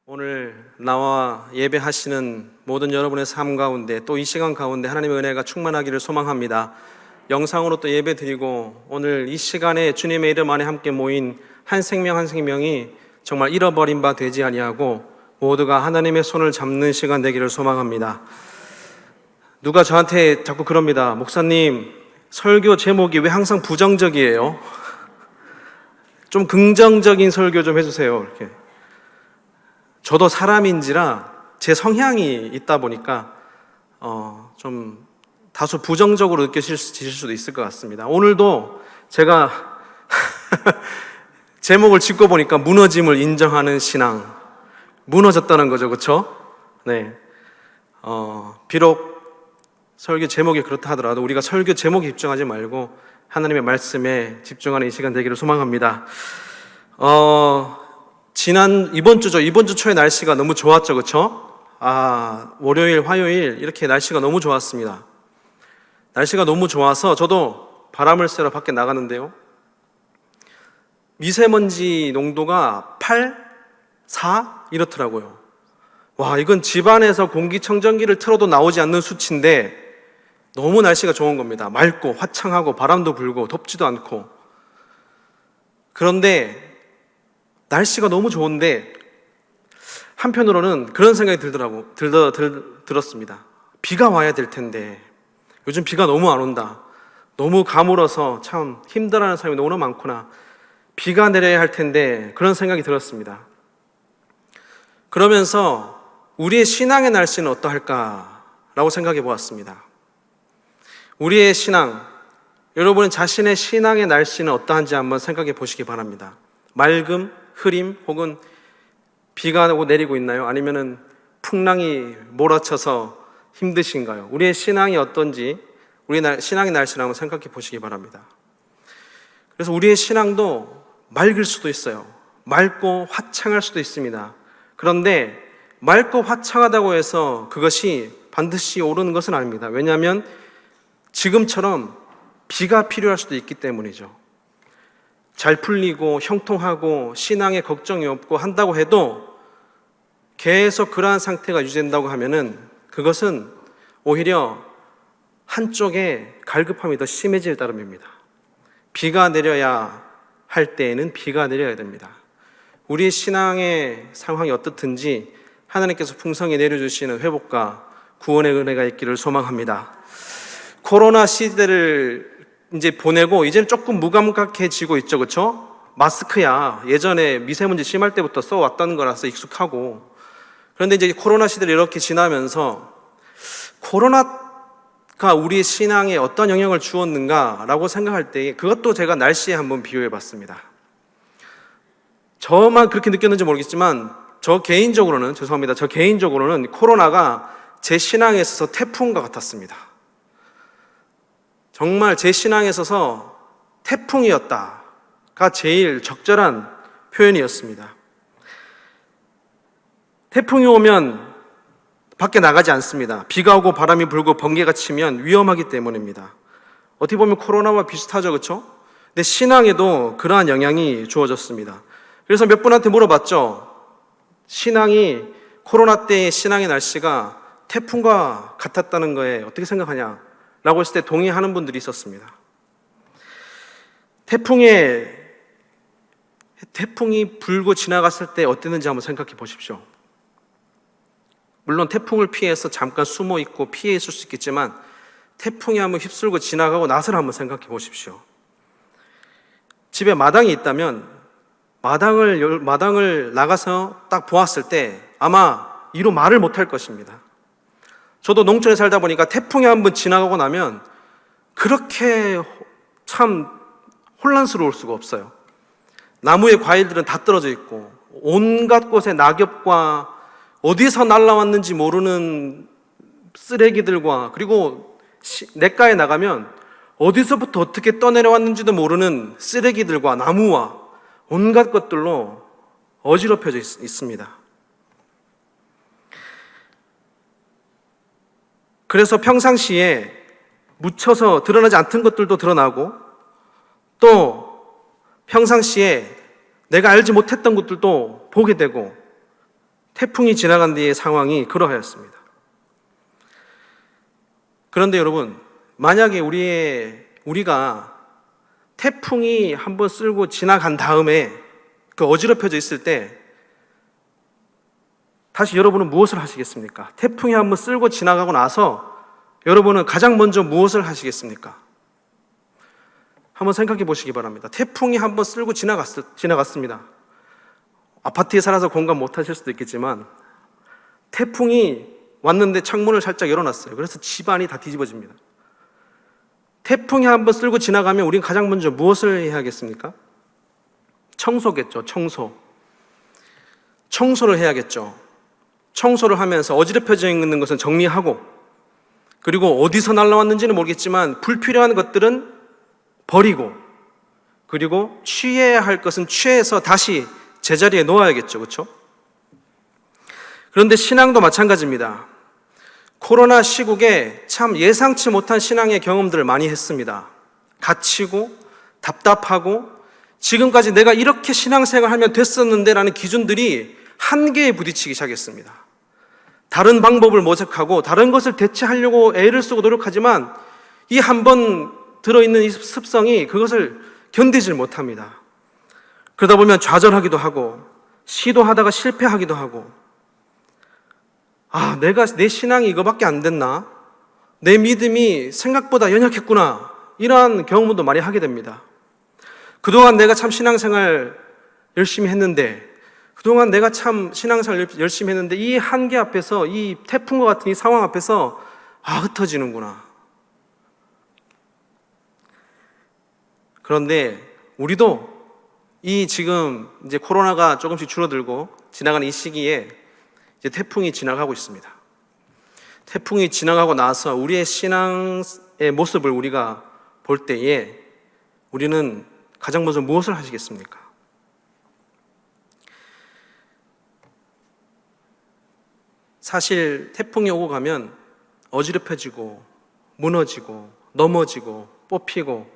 오늘 나와 예배하시는 모든 여러분의 삶 가운데 또 이 시간 가운데 하나님의 은혜가 충만하기를 소망합니다. 영상으로 또 예배 드리고 오늘 이 시간에 주님의 이름 안에 함께 모인 한 생명 한 생명이 정말 잃어버린 바 되지 아니하고 모두가 하나님의 손을 잡는 시간 되기를 소망합니다. 누가 저한테 자꾸 그럽니다. 목사님, 설교 제목이 왜 항상 부정적이에요? 좀 긍정적인 설교 좀 해주세요. 이렇게. 저도 사람인지라 제 성향이 있다 보니까 좀 다소 부정적으로 느껴질 수도 있을 것 같습니다. 오늘도 제가 제목을 짓고 보니까 무너짐을 인정하는 신앙, 무너졌다는 거죠, 그렇죠? 네. 비록 설교 제목이 그렇다 하더라도 우리가 설교 제목에 집중하지 말고 하나님의 말씀에 집중하는 이 시간 되기를 소망합니다. 이번 주 초에 날씨가 너무 좋았죠, 그렇죠? 월요일, 화요일 이렇게 날씨가 너무 좋았습니다. 날씨가 너무 좋아서 저도 바람을 쐬러 밖에 나가는데요. 미세먼지 농도가 8, 4 이렇더라고요. 와, 이건 집안에서 공기청정기를 틀어도 나오지 않는 수치인데 너무 날씨가 좋은 겁니다. 맑고 화창하고 바람도 불고 덥지도 않고. 그런데 날씨가 너무 좋은데 한편으로는 그런 생각이 들었습니다. 비가 와야 될 텐데 요즘 비가 너무 안 온다. 너무 가물어서 참 힘들어하는 사람이 너무 많구나. 비가 내려야 할 텐데 그런 생각이 들었습니다. 그러면서 우리의 신앙의 날씨는 어떠할까라고 생각해 보았습니다. 우리의 신앙, 여러분 자신의 신앙의 날씨는 어떠한지 한번 생각해 보시기 바랍니다. 맑음, 흐림 혹은 비가 오고 내리고 있나요? 아니면은 풍랑이 몰아쳐서 힘드신가요? 우리의 신앙이 어떤지 우리의 신앙의 날씨를 한번 생각해 보시기 바랍니다. 그래서 우리의 신앙도 맑을 수도 있어요. 맑고 화창할 수도 있습니다. 그런데 맑고 화창하다고 해서 그것이 반드시 옳은 것은 아닙니다. 왜냐하면 지금처럼 비가 필요할 수도 있기 때문이죠. 잘 풀리고 형통하고 신앙에 걱정이 없고 한다고 해도 계속 그러한 상태가 유지된다고 하면은 그것은 오히려 한쪽에 갈급함이 더 심해질 따름입니다. 비가 내려야 할 때에는 비가 내려야 됩니다. 우리의 신앙의 상황이 어떻든지 하나님께서 풍성히 내려주시는 회복과 구원의 은혜가 있기를 소망합니다. 코로나 시대를 이제 보내고 이제는 조금 무감각해지고 있죠, 그렇죠? 마스크야 예전에 미세먼지 심할 때부터 써왔다는 거라서 익숙하고. 그런데 이제 코로나 시대를 이렇게 지나면서 코로나가 우리의 신앙에 어떤 영향을 주었는가라고 생각할 때 그것도 제가 날씨에 한번 비유해 봤습니다. 저만 그렇게 느꼈는지 모르겠지만 저 개인적으로는 코로나가 제 신앙에 있어서 태풍과 같았습니다. 정말 제 신앙에 있어서 태풍이었다가 제일 적절한 표현이었습니다. 태풍이 오면 밖에 나가지 않습니다. 비가 오고 바람이 불고 번개가 치면 위험하기 때문입니다. 어떻게 보면 코로나와 비슷하죠, 그렇죠? 근데 신앙에도 그러한 영향이 주어졌습니다. 그래서 몇 분한테 물어봤죠. 코로나 때의 신앙의 날씨가 태풍과 같았다는 거에 어떻게 생각하냐? 라고 했을 때 동의하는 분들이 있었습니다. 태풍이 불고 지나갔을 때 어땠는지 한번 생각해 보십시오. 물론 태풍을 피해서 잠깐 숨어 있고 피해 있을 수 있겠지만 태풍이 한번 휩쓸고 지나가고 나서를 한번 생각해 보십시오. 집에 마당이 있다면 마당을 나가서 딱 보았을 때 아마 이루 말을 못할 것입니다. 저도 농촌에 살다 보니까 태풍이 한번 지나가고 나면 그렇게 참 혼란스러울 수가 없어요. 나무의 과일들은 다 떨어져 있고 온갖 곳에 낙엽과 어디서 날아왔는지 모르는 쓰레기들과 그리고 냇가에 나가면 어디서부터 어떻게 떠내려왔는지도 모르는 쓰레기들과 나무와 온갖 것들로 어지럽혀져 있습니다. 그래서 평상시에 묻혀서 드러나지 않던 것들도 드러나고 또 평상시에 내가 알지 못했던 것들도 보게 되고 태풍이 지나간 뒤의 상황이 그러하였습니다. 그런데 여러분, 만약에 우리가 태풍이 한번 쓸고 지나간 다음에 그 어지럽혀져 있을 때 다시 여러분은 무엇을 하시겠습니까? 태풍이 한번 쓸고 지나가고 나서 여러분은 가장 먼저 무엇을 하시겠습니까? 한번 생각해 보시기 바랍니다. 태풍이 한번 쓸고 지나갔습니다. 아파트에 살아서 공감 못 하실 수도 있겠지만 태풍이 왔는데 창문을 살짝 열어놨어요. 그래서 집안이 다 뒤집어집니다. 태풍이 한번 쓸고 지나가면 우리는 가장 먼저 무엇을 해야 하겠습니까? 청소겠죠. 청소를 해야겠죠. 청소를 하면서 어지럽혀져 있는 것은 정리하고, 그리고 어디서 날라왔는지는 모르겠지만 불필요한 것들은 버리고, 그리고 취해야 할 것은 취해서 다시 제자리에 놓아야겠죠. 그렇죠? 그런데 신앙도 마찬가지입니다. 코로나 시국에 참 예상치 못한 신앙의 경험들을 많이 했습니다. 갇히고 답답하고 지금까지 내가 이렇게 신앙생활 하면 됐었는데 라는 기준들이 한계에 부딪히기 시작했습니다. 다른 방법을 모색하고 다른 것을 대체하려고 애를 쓰고 노력하지만 이 한 번 들어있는 이 습성이 그것을 견디질 못합니다. 그러다 보면 좌절하기도 하고 시도하다가 실패하기도 하고, 내 신앙이 이거밖에 안 됐나? 내 믿음이 생각보다 연약했구나. 이러한 경험도 많이 하게 됩니다. 그동안 내가 참 신앙생활 열심히 했는데, 그동안 내가 참 신앙생활 열심히 했는데 이 한계 앞에서, 이 태풍과 같은 이 상황 앞에서 흩어지는구나. 그런데 우리도 이 지금 이제 코로나가 조금씩 줄어들고 지나가는 이 시기에 이제 태풍이 지나가고 있습니다. 태풍이 지나가고 나서 우리의 신앙의 모습을 우리가 볼 때에 우리는 가장 먼저 무엇을 하시겠습니까? 사실 태풍이 오고 가면 어지럽혀지고 무너지고 넘어지고 뽑히고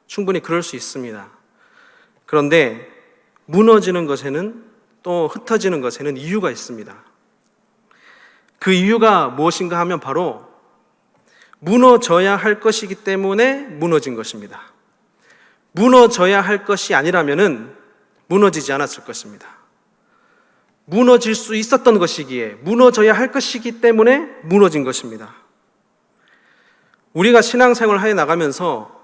충분히 그럴 수 있습니다. 그런데 무너지는 것에는, 또 흩어지는 것에는 이유가 있습니다. 그 이유가 무엇인가 하면 바로 무너져야 할 것이기 때문에 무너진 것입니다. 무너져야 할 것이 아니라면은 무너지지 않았을 것입니다. 무너질 수 있었던 것이기에, 무너져야 할 것이기 때문에 무너진 것입니다. 우리가 신앙생활을 해 나가면서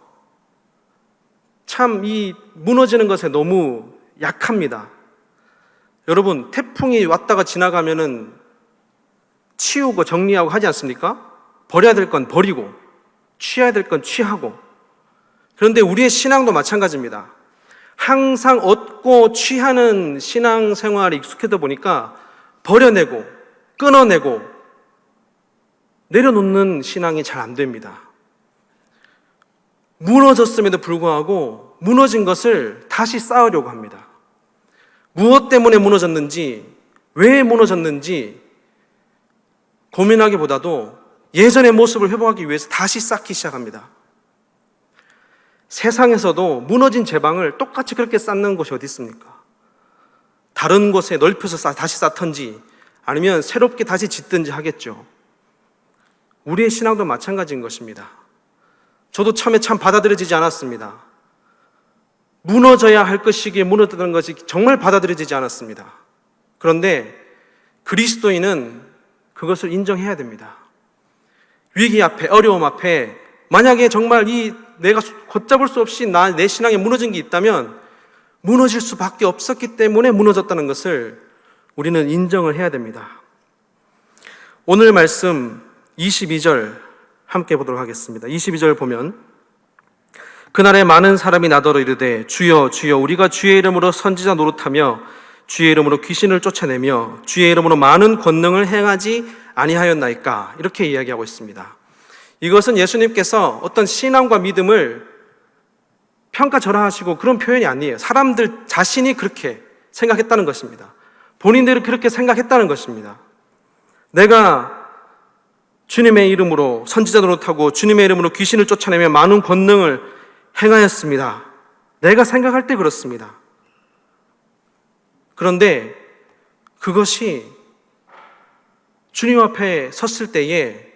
참 이 무너지는 것에 너무 약합니다. 여러분, 태풍이 왔다가 지나가면은 치우고 정리하고 하지 않습니까? 버려야 될 건 버리고 취해야 될 건 취하고. 그런데 우리의 신앙도 마찬가지입니다. 항상 얻고 취하는 신앙생활에 익숙해다 보니까 버려내고 끊어내고 내려놓는 신앙이 잘 안 됩니다. 무너졌음에도 불구하고 무너진 것을 다시 쌓으려고 합니다. 무엇 때문에 무너졌는지, 왜 무너졌는지 고민하기보다도 예전의 모습을 회복하기 위해서 다시 쌓기 시작합니다. 세상에서도 무너진 제방을 똑같이 그렇게 쌓는 곳이 어디 있습니까? 다른 곳에 넓혀서 다시 쌓던지 아니면 새롭게 다시 짓든지 하겠죠. 우리의 신앙도 마찬가지인 것입니다. 저도 처음에 참 받아들여지지 않았습니다. 무너져야 할 것이기에 무너졌던 것이 정말 받아들여지지 않았습니다. 그런데 그리스도인은 그것을 인정해야 됩니다. 위기 앞에, 어려움 앞에 만약에 정말 내가 걷잡을 수 없이 내 신앙에 무너진 게 있다면 무너질 수밖에 없었기 때문에 무너졌다는 것을 우리는 인정을 해야 됩니다. 오늘 말씀 22절 함께 보도록 하겠습니다. 22절 보면, 그날에 많은 사람이 나더러 이르되 주여 주여 우리가 주의 이름으로 선지자 노릇하며 주의 이름으로 귀신을 쫓아내며 주의 이름으로 많은 권능을 행하지 아니하였나이까? 이렇게 이야기하고 있습니다. 이것은 예수님께서 어떤 신앙과 믿음을 평가절하하시고 그런 표현이 아니에요. 사람들 자신이 그렇게 생각했다는 것입니다. 본인들이 그렇게 생각했다는 것입니다. 내가 주님의 이름으로 선지자 노릇하고 주님의 이름으로 귀신을 쫓아내며 많은 권능을 행하였습니다. 내가 생각할 때 그렇습니다. 그런데 그것이 주님 앞에 섰을 때에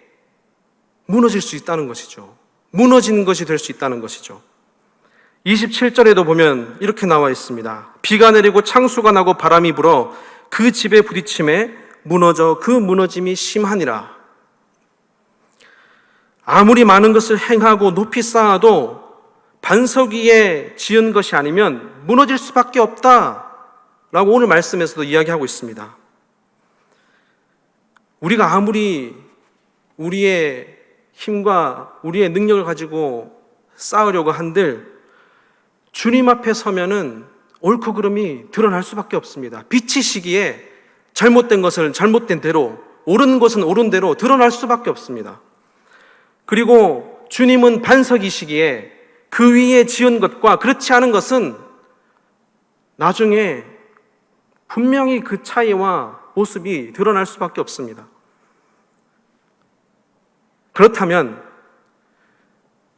무너질 수 있다는 것이죠. 무너지는 것이 될 수 있다는 것이죠. 27절에도 보면 이렇게 나와 있습니다. 비가 내리고 창수가 나고 바람이 불어 그 집에 부딪힘에 무너져 그 무너짐이 심하니라. 아무리 많은 것을 행하고 높이 쌓아도 반석 위에 지은 것이 아니면 무너질 수밖에 없다라고 오늘 말씀에서도 이야기하고 있습니다. 우리가 아무리 우리의 힘과 우리의 능력을 가지고 쌓으려고 한들 주님 앞에 서면은 옳고 그름이 드러날 수밖에 없습니다. 비치시기에 잘못된 것은 잘못된 대로, 옳은 것은 옳은 대로 드러날 수밖에 없습니다. 그리고 주님은 반석이시기에 그 위에 지은 것과 그렇지 않은 것은 나중에 분명히 그 차이와 모습이 드러날 수밖에 없습니다. 그렇다면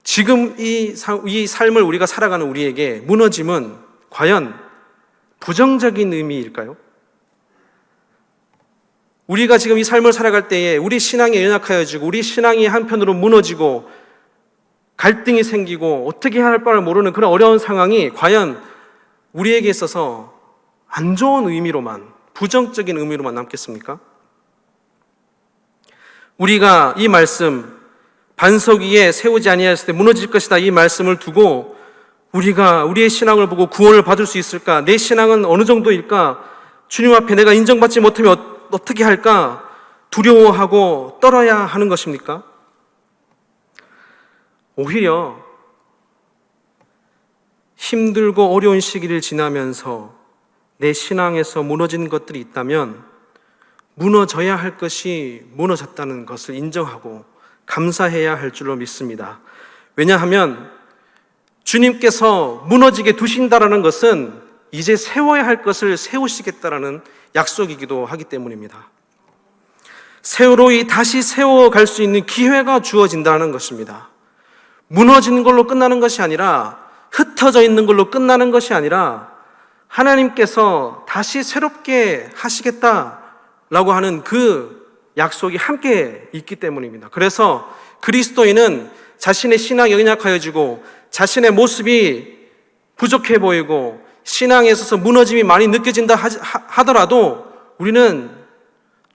지금 이 삶을 우리가 살아가는 우리에게 무너짐은 과연 부정적인 의미일까요? 우리가 지금 이 삶을 살아갈 때에 우리 신앙이 연약하여지고 우리 신앙이 한편으로 무너지고 갈등이 생기고 어떻게 해야 할 바를 모르는 그런 어려운 상황이 과연 우리에게 있어서 안 좋은 의미로만, 부정적인 의미로만 남겠습니까? 우리가 이 말씀, 반석 위에 세우지 아니하였을 때 무너질 것이다, 이 말씀을 두고 우리가 우리의 신앙을 보고 구원을 받을 수 있을까? 내 신앙은 어느 정도일까? 주님 앞에 내가 인정받지 못하면 어떻게 할까? 두려워하고 떨어야 하는 것입니까? 오히려 힘들고 어려운 시기를 지나면서 내 신앙에서 무너진 것들이 있다면 무너져야 할 것이 무너졌다는 것을 인정하고 감사해야 할 줄로 믿습니다. 왜냐하면 주님께서 무너지게 두신다라는 것은 이제 세워야 할 것을 세우시겠다라는 약속이기도 하기 때문입니다. 새로이 다시 세워갈 수 있는 기회가 주어진다는 것입니다. 무너지는 걸로 끝나는 것이 아니라, 흩어져 있는 걸로 끝나는 것이 아니라 하나님께서 다시 새롭게 하시겠다라고 하는 그 약속이 함께 있기 때문입니다. 그래서 그리스도인은 자신의 신앙이 연약하여지고 자신의 모습이 부족해 보이고 신앙에 있어서 무너짐이 많이 느껴진다 하더라도 우리는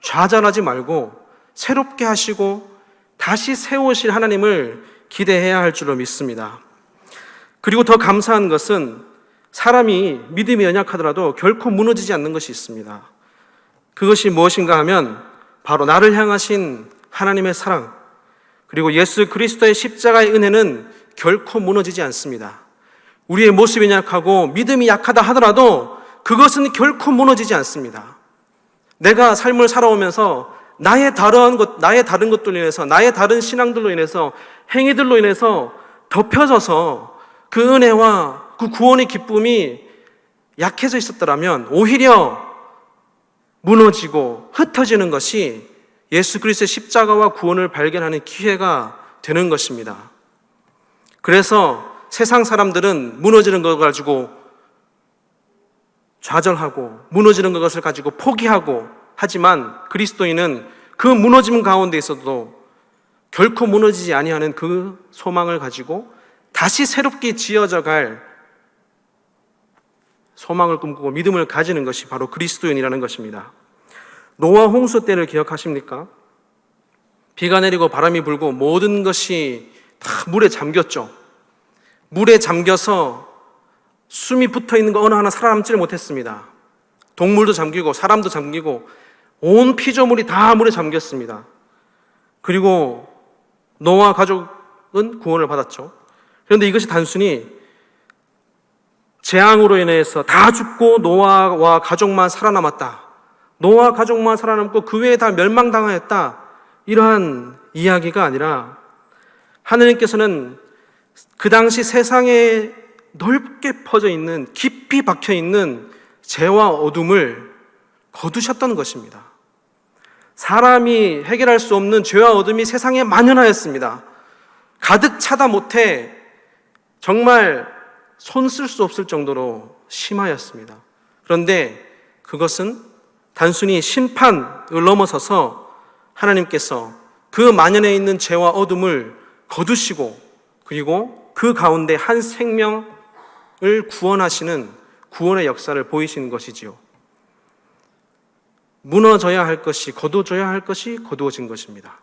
좌절하지 말고 새롭게 하시고 다시 세우실 하나님을 기대해야 할 줄로 믿습니다. 그리고 더 감사한 것은 사람이 믿음이 연약하더라도 결코 무너지지 않는 것이 있습니다. 그것이 무엇인가 하면 바로 나를 향하신 하나님의 사랑, 그리고 예수 그리스도의 십자가의 은혜는 결코 무너지지 않습니다. 우리의 모습이 약하고 믿음이 약하다 하더라도 그것은 결코 무너지지 않습니다. 내가 삶을 살아오면서 나의 다른 것들로 인해서, 나의 다른 신앙들로 인해서, 행위들로 인해서 덮여져서 그 은혜와 그 구원의 기쁨이 약해져 있었더라면 오히려 무너지고 흩어지는 것이 예수 그리스도의 십자가와 구원을 발견하는 기회가 되는 것입니다. 그래서 세상 사람들은 무너지는 것 가지고 좌절하고 무너지는 것을 가지고 포기하고 하지만 그리스도인은 그 무너짐 가운데 있어도 결코 무너지지 아니하는 그 소망을 가지고 다시 새롭게 지어져 갈 소망을 꿈꾸고 믿음을 가지는 것이 바로 그리스도인이라는 것입니다. 노아 홍수 때를 기억하십니까? 비가 내리고 바람이 불고 모든 것이 다 물에 잠겼죠. 물에 잠겨서 숨이 붙어있는 거 어느 하나 살아남지를 못했습니다. 동물도 잠기고 사람도 잠기고 온 피조물이 다 물에 잠겼습니다. 그리고 노아 가족은 구원을 받았죠. 그런데 이것이 단순히 재앙으로 인해서 다 죽고 노아와 가족만 살아남았다, 노아 가족만 살아남고 그 외에 다 멸망당하였다, 이러한 이야기가 아니라 하느님께서는 그 당시 세상에 넓게 퍼져 있는, 깊이 박혀 있는 죄와 어둠을 거두셨다는 것입니다. 사람이 해결할 수 없는 죄와 어둠이 세상에 만연하였습니다. 가득 차다 못해 정말 손 쓸 수 없을 정도로 심하였습니다. 그런데 그것은 단순히 심판을 넘어서서 하나님께서 그 만연해 있는 죄와 어둠을 거두시고 그리고 그 가운데 한 생명을 구원하시는 구원의 역사를 보이시는 것이지요. 무너져야 할 것이 거두어져야 할 것이 거두어진 것입니다.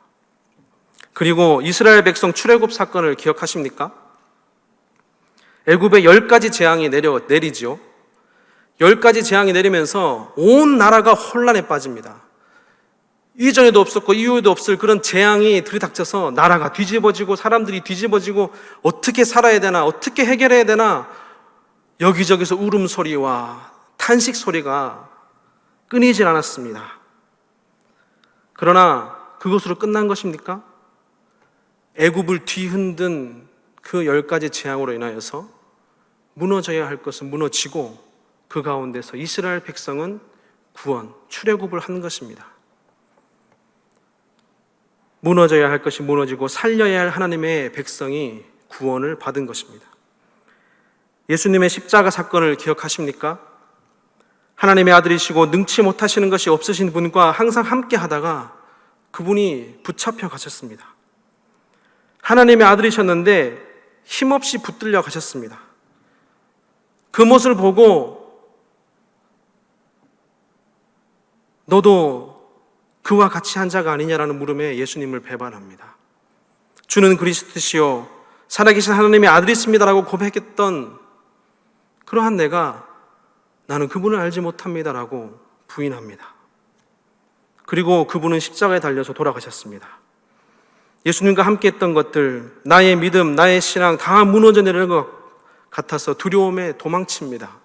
그리고 이스라엘 백성 출애굽 사건을 기억하십니까? 애굽에 10가지 재앙이 내리지요. 10가지 재앙이 내리면서 온 나라가 혼란에 빠집니다. 이전에도 없었고 이후에도 없을 그런 재앙이 들이닥쳐서 나라가 뒤집어지고 사람들이 뒤집어지고 어떻게 살아야 되나, 어떻게 해결해야 되나, 여기저기서 울음소리와 탄식 소리가 끊이질 않았습니다. 그러나 그것으로 끝난 것입니까? 애굽을 뒤흔든 그 10가지 재앙으로 인하여서 무너져야 할 것은 무너지고 그 가운데서 이스라엘 백성은 구원, 출애굽을 한 것입니다. 무너져야 할 것이 무너지고 살려야 할 하나님의 백성이 구원을 받은 것입니다. 예수님의 십자가 사건을 기억하십니까? 하나님의 아들이시고 능치 못하시는 것이 없으신 분과 항상 함께 하다가 그분이 붙잡혀 가셨습니다. 하나님의 아들이셨는데 힘없이 붙들려 가셨습니다. 그 모습을 보고 너도 그와 같이 한 자가 아니냐라는 물음에 예수님을 배반합니다. 주는 그리스도시요 살아계신 하나님의 아들이십니다라고 고백했던 그러한 내가 나는 그분을 알지 못합니다라고 부인합니다. 그리고 그분은 십자가에 달려서 돌아가셨습니다. 예수님과 함께 했던 것들, 나의 믿음, 나의 신앙 다 무너져 내리는 것 같아서 두려움에 도망칩니다.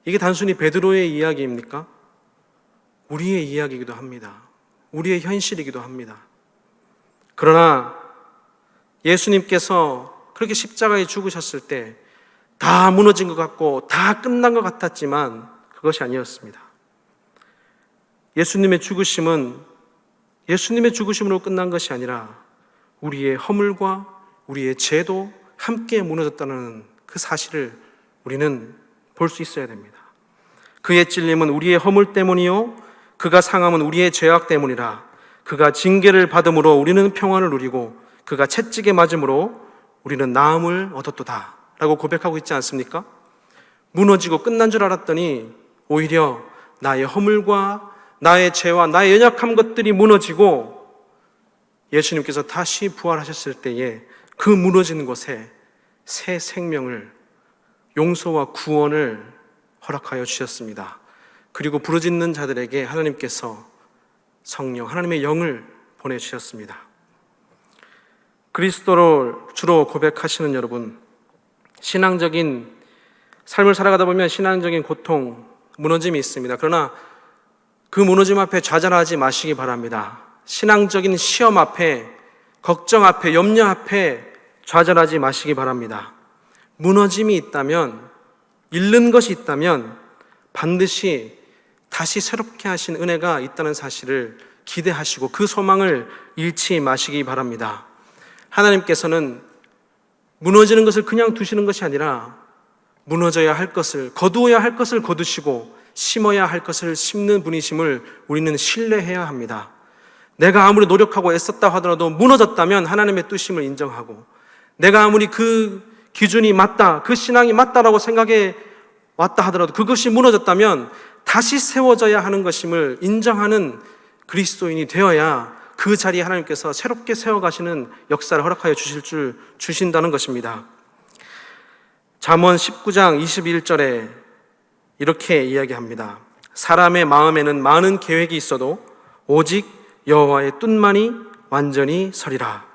이게 단순히 베드로의 이야기입니까? 우리의 이야기이기도 합니다. 우리의 현실이기도 합니다. 그러나 예수님께서 그렇게 십자가에 죽으셨을 때 다 무너진 것 같고 다 끝난 것 같았지만 그것이 아니었습니다. 예수님의 죽으심으로 끝난 것이 아니라 우리의 허물과 우리의 죄도 함께 무너졌다는 그 사실을 우리는 볼 수 있어야 됩니다. 그의 찔림은 우리의 허물 때문이요 그가 상함은 우리의 죄악 때문이라. 그가 징계를 받음으로 우리는 평안을 누리고 그가 채찍에 맞음으로 우리는 나음을 얻었도다 라고 고백하고 있지 않습니까? 무너지고 끝난 줄 알았더니 오히려 나의 허물과 나의 죄와 나의 연약한 것들이 무너지고 예수님께서 다시 부활하셨을 때에 그 무너지는 곳에 새 생명을, 용서와 구원을 허락하여 주셨습니다. 그리고 부르짖는 자들에게 하나님께서 성령, 하나님의 영을 보내주셨습니다. 그리스도를 주로 고백하시는 여러분, 신앙적인 삶을 살아가다 보면 신앙적인 고통, 무너짐이 있습니다. 그러나 그 무너짐 앞에 좌절하지 마시기 바랍니다. 신앙적인 시험 앞에, 걱정 앞에, 염려 앞에 좌절하지 마시기 바랍니다. 무너짐이 있다면, 잃는 것이 있다면 반드시 다시 새롭게 하신 은혜가 있다는 사실을 기대하시고 그 소망을 잃지 마시기 바랍니다. 하나님께서는 무너지는 것을 그냥 두시는 것이 아니라 무너져야 할 것을, 거두어야 할 것을 거두시고 심어야 할 것을 심는 분이심을 우리는 신뢰해야 합니다. 내가 아무리 노력하고 애썼다 하더라도 무너졌다면 하나님의 뜻임을 인정하고, 내가 아무리 그 기준이 맞다, 그 신앙이 맞다라고 생각해 왔다 하더라도 그것이 무너졌다면 다시 세워져야 하는 것임을 인정하는 그리스도인이 되어야 그 자리에 하나님께서 새롭게 세워가시는 역사를 허락하여 주신다는 것입니다. 잠언 19장 21절에 이렇게 이야기합니다. 사람의 마음에는 많은 계획이 있어도 오직 여호와의 뜻만이 완전히 서리라.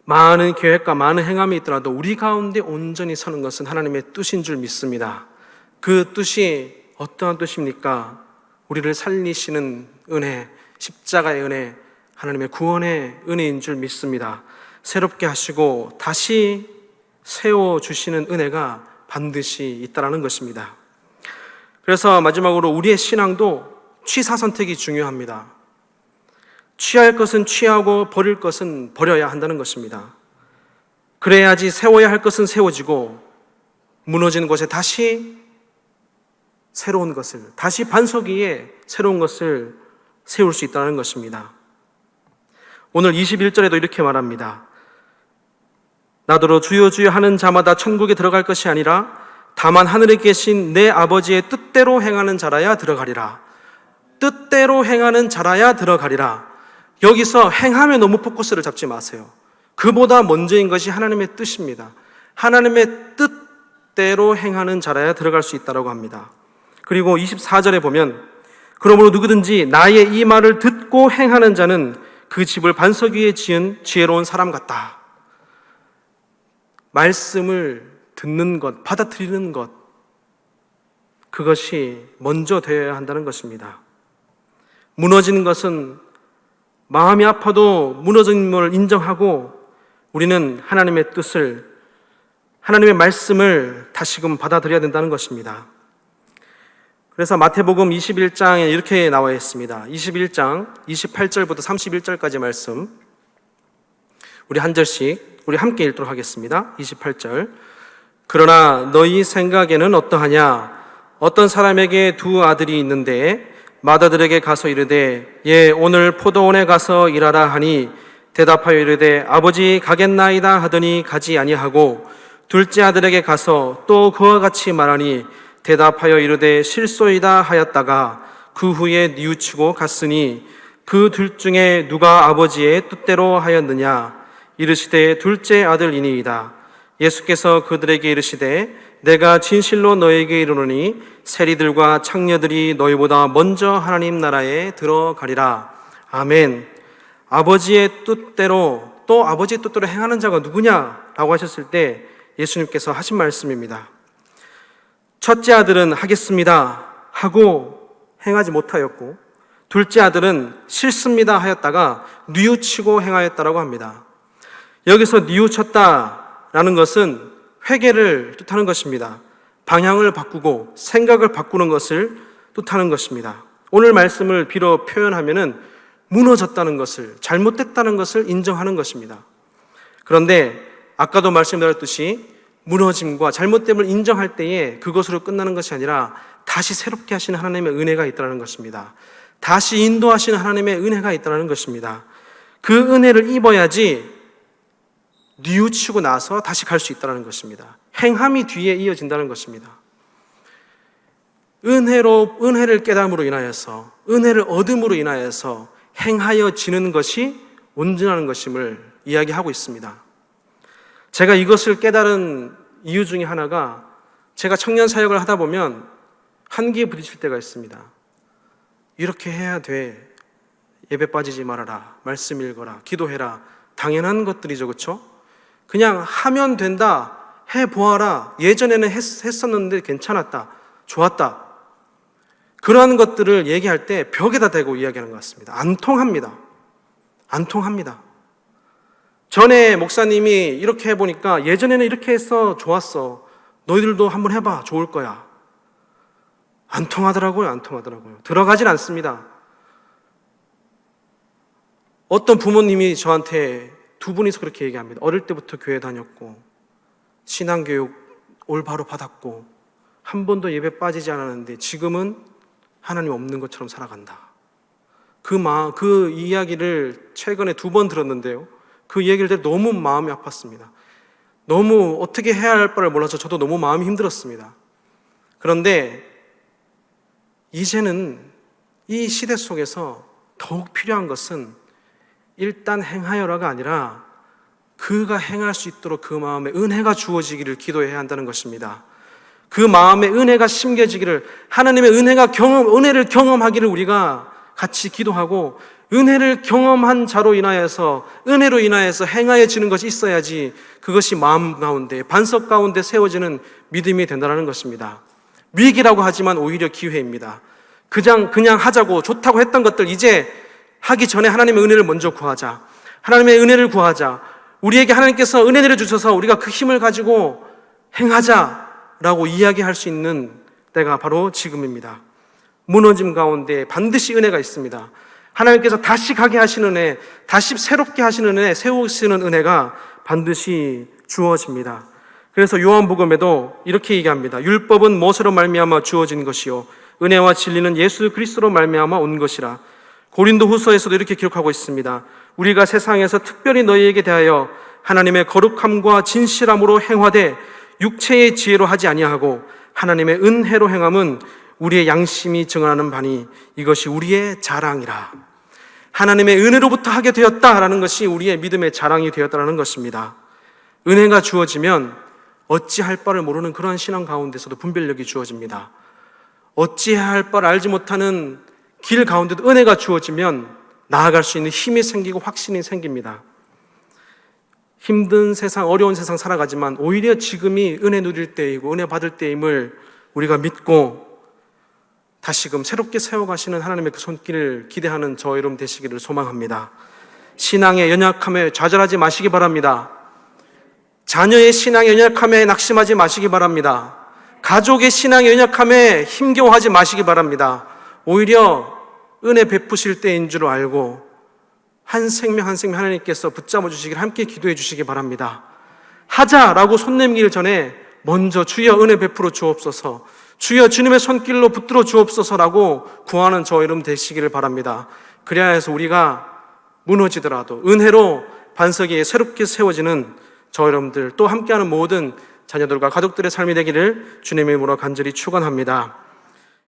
많은 계획과 많은 행함이 있더라도 우리 가운데 온전히 서는 것은 하나님의 뜻인 줄 믿습니다. 그 뜻이 어떠한 뜻입니까? 우리를 살리시는 은혜, 십자가의 은혜, 하나님의 구원의 은혜인 줄 믿습니다. 새롭게 하시고 다시 세워주시는 은혜가 반드시 있다는 것입니다. 그래서 마지막으로 우리의 신앙도 취사 선택이 중요합니다. 취할 것은 취하고 버릴 것은 버려야 한다는 것입니다. 그래야지 세워야 할 것은 세워지고 무너지는 곳에 다시 새로운 것을, 다시 반석 위에 새로운 것을 세울 수 있다는 것입니다. 오늘 21절에도 이렇게 말합니다. 나더러 주여 주여 하는 자마다 천국에 들어갈 것이 아니라 다만 하늘에 계신 내 아버지의 뜻대로 행하는 자라야 들어가리라. 뜻대로 행하는 자라야 들어가리라. 여기서 행함에 너무 포커스를 잡지 마세요. 그보다 먼저인 것이 하나님의 뜻입니다. 하나님의 뜻대로 행하는 자라야 들어갈 수 있다고 합니다. 그리고 24절에 보면 그러므로 누구든지 나의 이 말을 듣고 행하는 자는 그 집을 반석 위에 지은 지혜로운 사람 같다. 말씀을 듣는 것, 받아들이는 것, 그것이 먼저 되어야 한다는 것입니다. 무너지는 것은 마음이 아파도 무너진 것을 인정하고 우리는 하나님의 뜻을, 하나님의 말씀을 다시금 받아들여야 된다는 것입니다. 그래서 마태복음 21장에 이렇게 나와 있습니다. 21장 28절부터 31절까지 말씀, 우리 한 절씩 우리 함께 읽도록 하겠습니다. 28절. 그러나 너희 생각에는 어떠하냐? 어떤 사람에게 두 아들이 있는데 맏아들에게 가서 이르되 예 오늘 포도원에 가서 일하라 하니 대답하여 이르되 아버지 가겠나이다 하더니 가지 아니하고 둘째 아들에게 가서 또 그와 같이 말하니 대답하여 이르되 실소이다 하였다가 그 후에 뉘우치고 갔으니 그 둘 중에 누가 아버지의 뜻대로 하였느냐? 이르시되 둘째 아들이니이다. 예수께서 그들에게 이르시되 내가 진실로 너에게 이르노니 세리들과 창녀들이 너희보다 먼저 하나님 나라에 들어가리라. 아멘. 아버지의 뜻대로, 또 아버지의 뜻대로 행하는 자가 누구냐라고 하셨을 때 예수님께서 하신 말씀입니다. 첫째 아들은 하겠습니다 하고 행하지 못하였고 둘째 아들은 싫습니다 하였다가 뉘우치고 행하였다라고 합니다. 여기서 뉘우쳤다라는 것은 회개를 뜻하는 것입니다. 방향을 바꾸고 생각을 바꾸는 것을 뜻하는 것입니다. 오늘 말씀을 빌어 표현하면은 무너졌다는 것을, 잘못됐다는 것을 인정하는 것입니다. 그런데 아까도 말씀드렸듯이 무너짐과 잘못됨을 인정할 때에 그것으로 끝나는 것이 아니라 다시 새롭게 하시는 하나님의 은혜가 있다는 것입니다. 다시 인도하시는 하나님의 은혜가 있다는 것입니다. 그 은혜를 입어야지 뉘우치고 나서 다시 갈 수 있다는 것입니다. 행함이 뒤에 이어진다는 것입니다. 은혜를 깨달음으로 인하여서, 은혜를 얻음으로 인하여서 행하여지는 것이 온전한 것임을 이야기하고 있습니다. 제가 이것을 깨달은 이유 중에 하나가 제가 청년 사역을 하다 보면 한계에 부딪힐 때가 있습니다. 이렇게 해야 돼. 예배 빠지지 말아라. 말씀 읽어라. 기도해라. 당연한 것들이죠. 그렇죠? 그냥 하면 된다. 해보아라. 예전에는 했었는데 괜찮았다. 좋았다. 그러한 것들을 얘기할 때 벽에다 대고 이야기하는 것 같습니다. 안 통합니다. 안 통합니다. 전에 목사님이 이렇게 해보니까 예전에는 이렇게 해서 좋았어. 너희들도 한번 해봐. 좋을 거야. 안 통하더라고요. 안 통하더라고요. 들어가질 않습니다. 어떤 부모님이 저한테 두 분이서 그렇게 얘기합니다. 어릴 때부터 교회 다녔고 신앙교육 올바로 받았고 한 번도 예배 빠지지 않았는데 지금은 하나님 없는 것처럼 살아간다. 그 이야기를 최근에 2번 들었는데요. 그 얘기를 듣고 너무 마음이 아팠습니다. 너무 어떻게 해야 할 바를 몰라서 저도 너무 마음이 힘들었습니다. 그런데 이제는 이 시대 속에서 더욱 필요한 것은 일단 행하여라가 아니라 그가 행할 수 있도록 그 마음에 은혜가 주어지기를 기도해야 한다는 것입니다. 그 마음에 은혜가 심겨지기를, 하나님의 은혜를 경험하기를 우리가 같이 기도하고 은혜를 경험한 자로 인하여서, 은혜로 인하여서 행하여지는 것이 있어야지 그것이 마음 가운데, 반석 가운데 세워지는 믿음이 된다는 것입니다. 위기라고 하지만 오히려 기회입니다. 그냥 하자고 좋다고 했던 것들 이제 하기 전에 하나님의 은혜를 먼저 구하자. 하나님의 은혜를 구하자. 우리에게 하나님께서 은혜를 주셔서 우리가 그 힘을 가지고 행하자라고 이야기할 수 있는 때가 바로 지금입니다. 무너짐 가운데 반드시 은혜가 있습니다. 하나님께서 다시 가게 하시는 은혜, 다시 새롭게 하시는 은혜, 세우시는 은혜가 반드시 주어집니다. 그래서 요한복음에도 이렇게 얘기합니다. 율법은 무엇으로 말미암아 주어진 것이요 은혜와 진리는 예수 그리스도로 말미암아 온 것이라. 고린도 후서에서도 이렇게 기록하고 있습니다. 우리가 세상에서 특별히 너희에게 대하여 하나님의 거룩함과 진실함으로 행하되 육체의 지혜로 하지 아니하고 하나님의 은혜로 행함은 우리의 양심이 증언하는 바니 이것이 우리의 자랑이라. 하나님의 은혜로부터 하게 되었다라는 것이 우리의 믿음의 자랑이 되었다라는 것입니다. 은혜가 주어지면 어찌할 바를 모르는 그런 신앙 가운데서도 분별력이 주어집니다. 어찌해야 할 바를 알지 못하는 길 가운데도 은혜가 주어지면 나아갈 수 있는 힘이 생기고 확신이 생깁니다. 힘든 세상, 어려운 세상 살아가지만 오히려 지금이 은혜 누릴 때이고 은혜 받을 때임을 우리가 믿고 다시금 새롭게 세워가시는 하나님의 그 손길을 기대하는 저 여러분 되시기를 소망합니다. 신앙의 연약함에 좌절하지 마시기 바랍니다. 자녀의 신앙의 연약함에 낙심하지 마시기 바랍니다. 가족의 신앙의 연약함에 힘겨워하지 마시기 바랍니다. 오히려 은혜 베푸실 때인 줄 알고 한 생명 한 생명 하나님께서 붙잡아 주시기를 함께 기도해 주시기 바랍니다. 하자라고 손 내밀기 전에 먼저 주여 은혜 베풀어 주옵소서, 주여 주님의 손길로 붙들어 주옵소서라고 구하는 저 여러분 되시기를 바랍니다. 그래야 해서 우리가 무너지더라도 은혜로 반석 위에 새롭게 세워지는 저 여러분들 또 함께하는 모든 자녀들과 가족들의 삶이 되기를 주님의 이름으로 간절히 축원합니다.